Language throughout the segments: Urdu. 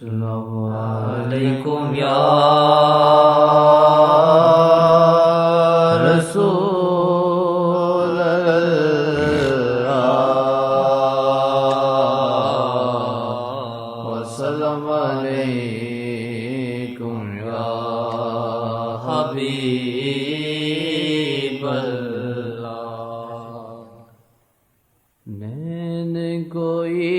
السلام علیکم یا رسول اللہ وسلام علیکم یا حبیب اللہ نین کوئی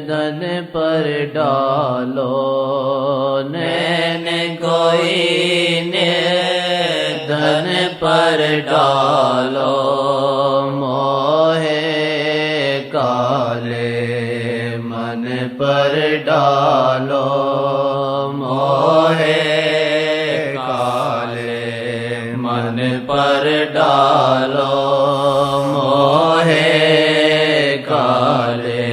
دن پر ڈالو نین کوئی دن پر ڈالو موہے کالے من پر ڈالو موہے کالے من پر ڈالو موہے کالے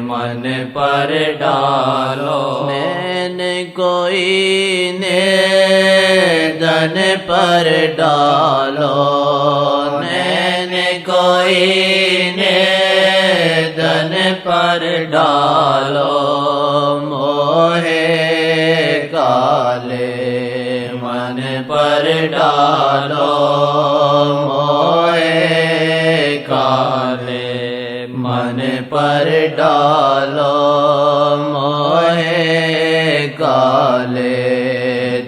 من پر ڈالو نین کوئی دن پر ڈالو نین کوئی دن پر ڈالو موہے کالے من پر ڈالو موہے کالے من پر ڈالو موہے کالے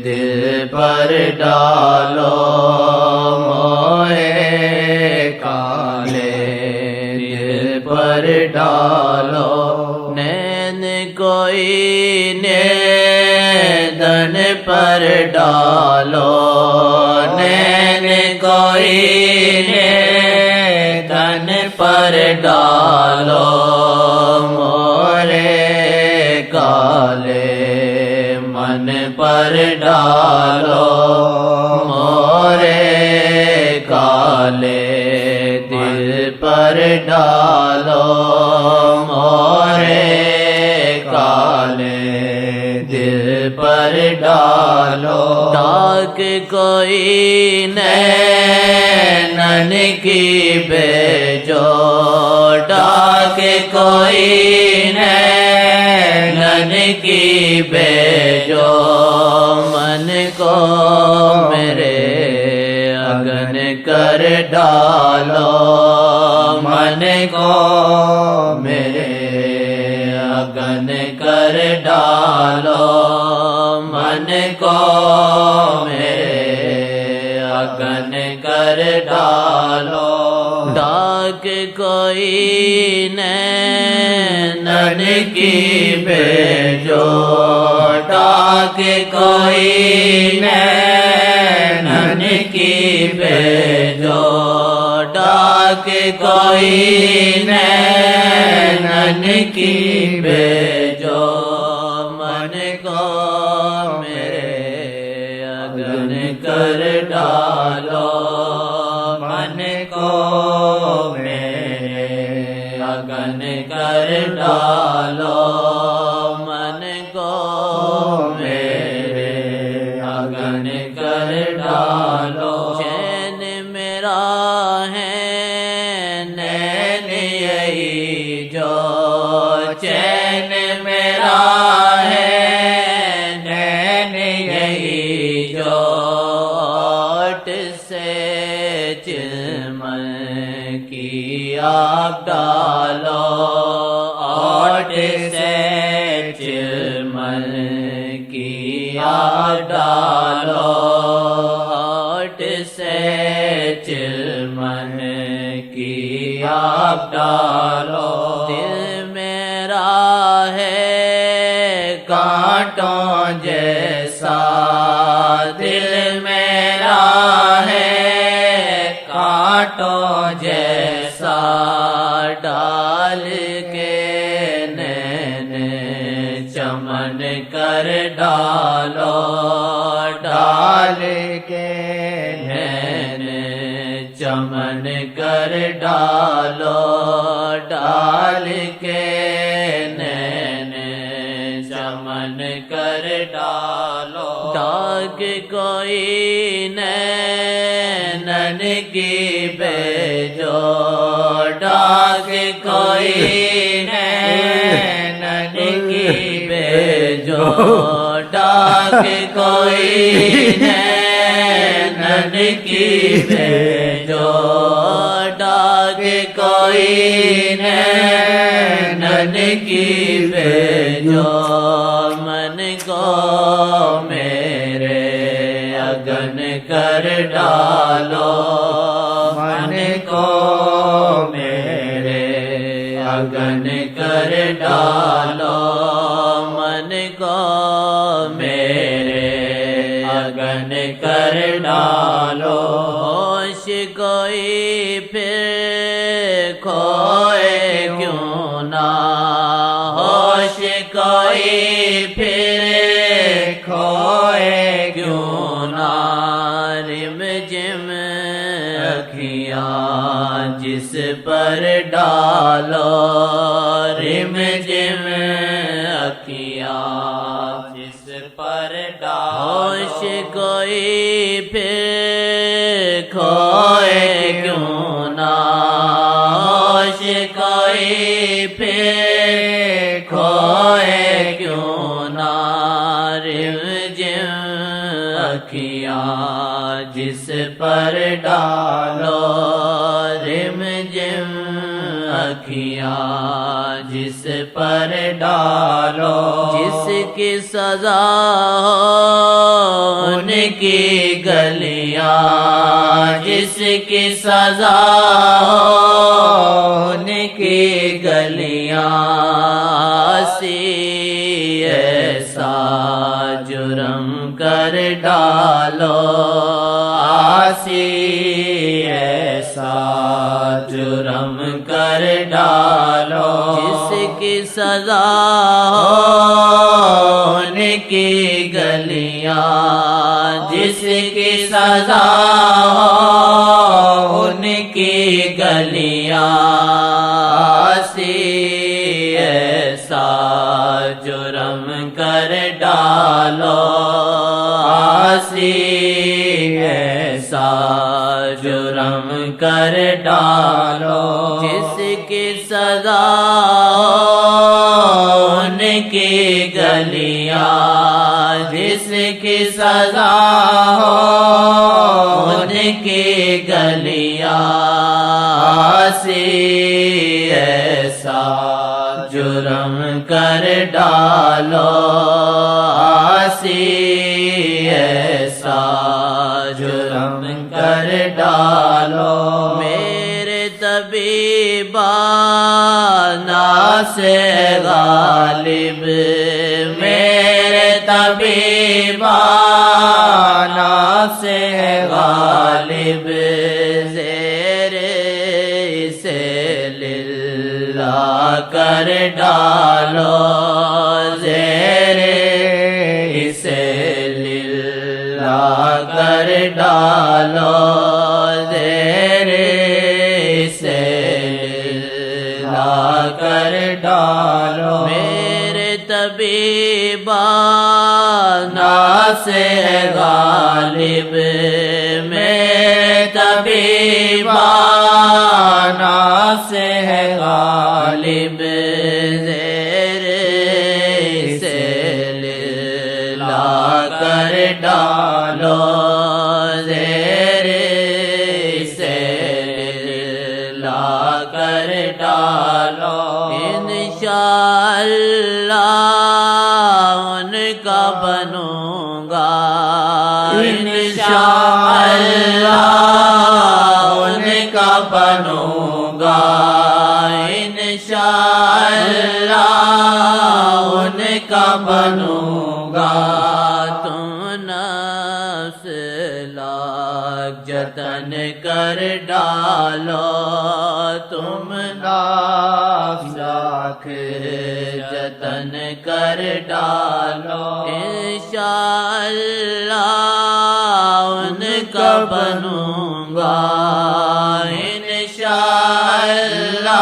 دل پر ڈالو موہے کالے دل پر ڈالو نین کوئی دن پر ڈالو نین کوئی دن پر ڈالو موہے کالے من پر ڈالو موہے کالے دل پر ڈالو موہے کالے دل پر ڈالو تاک کوئی نین کی بھیجو ڈاک کوئی نین کی بھیجو من کو میرے اگن کر ڈالو من کو میرے اگن کر ڈالو من کو میرے اگن کر ڈالو ڈاک کوئی نین کی بھیجو ڈاک کوئی نین کی بھیجو ڈاک کوئی نین کی بھیجو من کو میرے اگن کر ڈالو من کو میرے اگن کر ڈالو من کو میرے اگن کر ڈالو چین میرا ہے نین یہی جو چین میرا ہے نین یہی جو اوٹ سے چلمن کی آپ ڈالو اوٹ سے چلمن کی آپ ڈالو اوٹ سے چلمن کی آپ ڈالو دل میرا ہے کانٹوں جیسا دل میرا ہے کانٹوں جیسا ڈال کے نین چمن کر ڈالو ڈال کے نین چمن کر ڈالو ڈال کے نین چمن کر ڈالو ڈاک کوئی نین کی بھیجو ڈاک کوئی نین ڈاک کوئی نینن کی بھیجو ڈاک کوئی نینن کی بھیجو من کو میرے اگن کر ڈالو من کو میرے اگن کر ڈالو من کو میرے اگن کر ڈالو ہوش کوئی پھر کھوئے کیوں نہ ہوش کوئی پھر کھوئے کیوں نہ رم جم اکھیاں جس پر ڈالو رم جم اکھیاں جس پر ڈالو ہوش کوئی پھر کھوئے کیوں نہ ہوش کوئی پھر کھوئے کیوں نہ رم جم اکھیاں جس پر ڈالو رم جم اکھیاں جس پر ڈالو جس کی سزا ان کی گلیاں جس کی سزا ان کی گلیاں سی ایسا جرم کر ڈالو آسی ایسا جرم کر ڈالو جس کی سزا ان کی گلیاں جس کی سزا ان کی گلیاں سی ایسا جرم کر ڈالو آسی ایسا جرم کر ڈالو جس کی سزا ان کی گلیاں جس کی سزا ان کی گلیاں سی ایسا جرم کر ڈالو آسی ایسا جرم کر ڈالو میرے طبیبا ناس غالب میرے طبیبا ناس غالب زیر اسے للہ کر ڈالو زیر اسے للہ کر ڈالو زیر اسے للہ کر ڈالو میرے طبیبا ناس غالب میرے طبیبا ناس غالب زیر اسے للہ کر ڈالو زیر اسے للہ کر ڈالو انشاءاللہ ان کا بنوں گا انشاءاللہ ان کا بنوں گا انشاءاللہ ان کا بنوں گا تم نفس لاکھ جتن کر ڈالو تم نفس لاکھ جتن کر ڈالو انشاءاللہ ان کا بنوں گا انشاءاللہ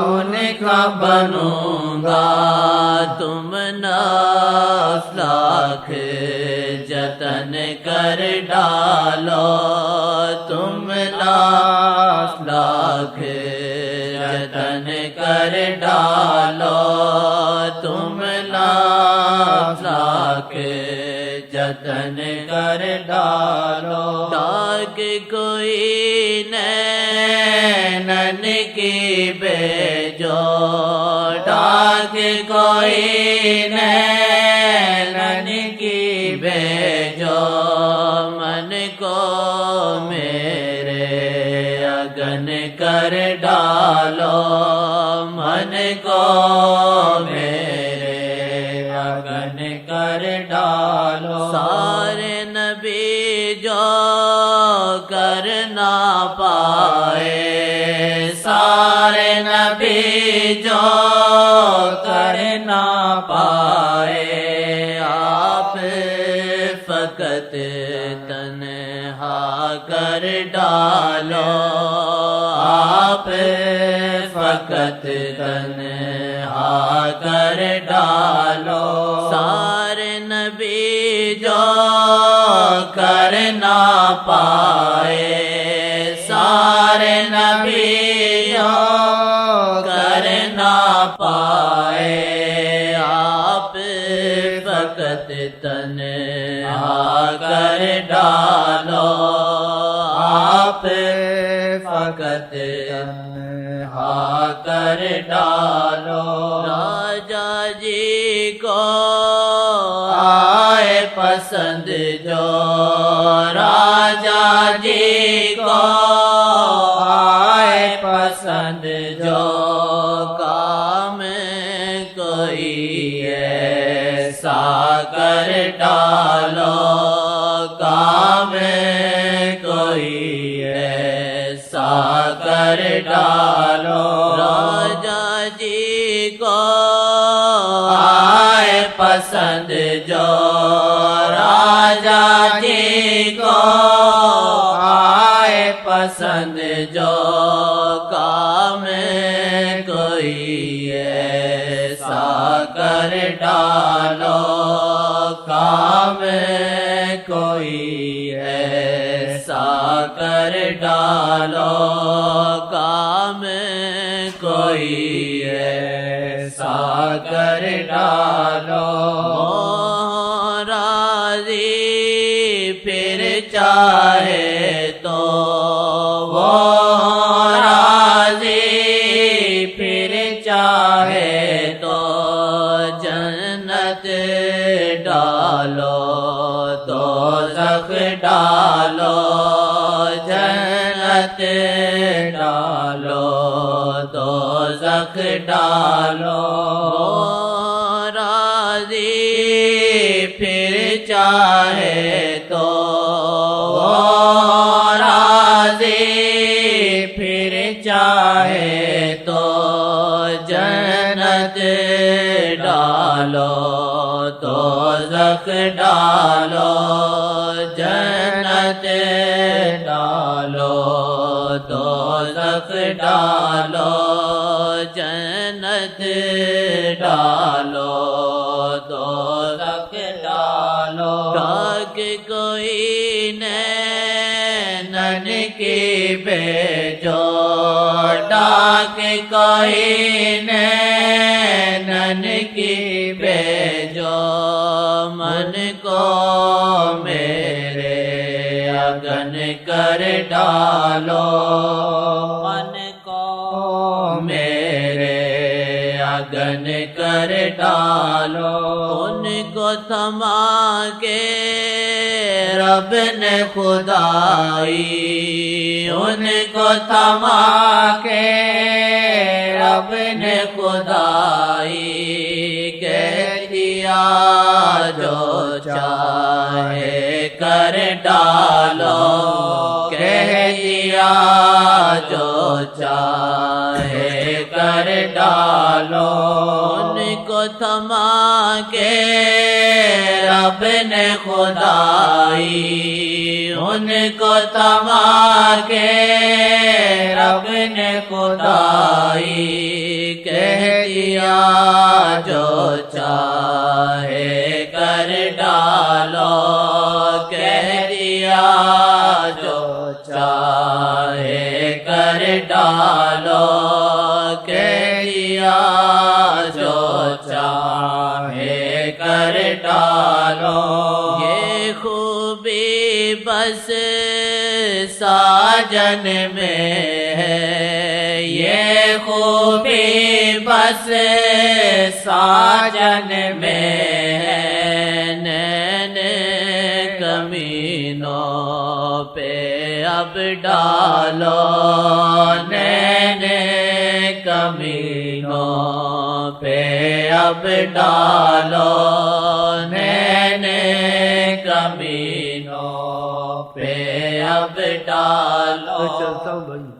ان کا بنوں گا تم نفس لاکھ جتن کر ڈالو تم نفس لاکھ جتن کر ڈالو تم نفس یتن کر ڈالو تاکہ کوئی نینن کی بھیجو تاکہ کوئی نینن کی بھیجو من کو میرے اگن کر ڈالو من کو میرے اگن کر ڈالو سارے نبی جو کر نہ پائے سارے نبی جو کر نہ پائے آپ فقط تنہا کر ڈالو آپ فقط تنہا کر ڈالو سارے نبی جو کر نہ پائے سارے نبی جو کر نہ پائے آپ فقط تنہا کر ڈالو آپ فقط تنہا کر ڈالو راجا جی کو آئے پسند جو راجا جی کو آئے پسند جو کام کوئی ایسا کر ڈالو کام کوئی ایسا کر ڈالو راجا جی کو آئے پسند جو راجا جی کو آئے پسند جو کام کوئی ایسا کر ڈالو کام کوئی ایسا کر ڈالو کام کوئی ایسا کر ڈالو راضی پھر چاہے تو وہ راضی پھر چاہے تو جنت ڈالو دوزخ ڈالو جنت ڈالو دوزخ ڈالو راضی پھر چاہے تو وہ راضی پھر چاہے تو جنت ڈالو دوزخ ڈالو جنت ڈالو دوزخ ڈالو جنت ڈالو دوزخ ڈالو تاکہ کوئی نینن کی بھیجو تاکہ کوئی نینن کی بھیجو من کو میرے اگن کر ڈالو من کو میرے اگن کر ڈالو ان کو تھما کے رب نے خدائی ان کو تھما کے رب نے خدائی کہہ دیا جو چاہے کر ڈالو کہہ دیا جو چاہے کر ڈالو ان کو تھما کے رب نے خدائی ان کو تھما کے رب نے خدائی کہہ دیا جو چاہے کر ڈالو کہہ دیا جو چاہے کر ڈالو کہہ دیا جو چاہے کر ڈالو یہ بس ساجن میں ہے، یہ خوبی بس ساجن میں ہے، نین کمینوں پہ اب ڈالو، نین کمینوں پہ اب ڈالو، نین کمینوں پہ اب ڈالو۔ چلتا ہوں بھائی۔